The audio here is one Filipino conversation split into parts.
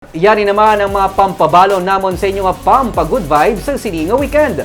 Yari naman ang mga pampabalo namon sa inyo nga pampa-good vibes sa sini nga weekend.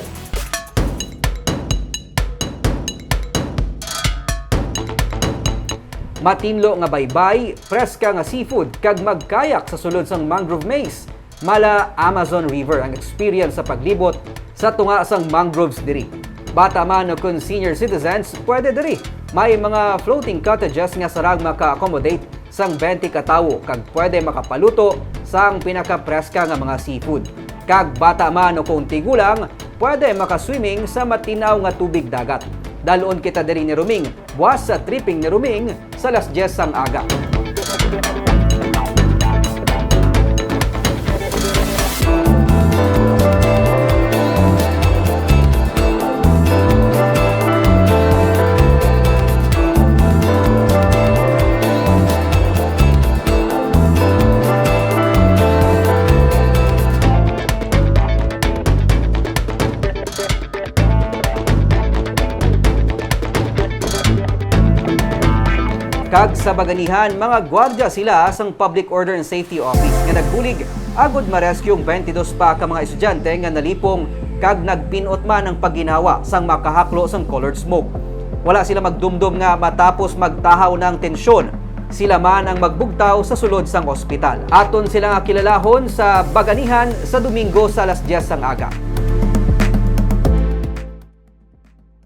Matinlo nga baybay, preska nga seafood, kag magkayak sa sulod sang mangrove maze. Mala Amazon River ang experience sa paglibot sa tunga sang mangroves diri. Bata man o kun senior citizens, pwede diri. May mga floating cottages nga sarag maka-accommodate sang 20 ka tawo kag pwede makapaluto sang pinaka-preska nga mga seafood. Kag bata man o kung tigulang, pwede makaswimming sa matinaw nga tubig dagat. Dalon kita diri ni Ruming, buwas sa tripping ni Ruming sa alas 10 sang aga. Kag sa Baganihan, mga gwardya sila sang Public Order and Safety Office nga nagbulig agod ma-rescue 22 pa ka mga estudyante nga nalipong kag nagpinot man ang pagginawa sang makahaklo sang colored smoke. Wala sila magdumdum nga matapos magtahaw ng tensyon. Sila man ang magbugtaw sa sulod sang ospital. Aton sila nga kilalahon sa Baganihan sa Domingo sa alas 10 sang aga.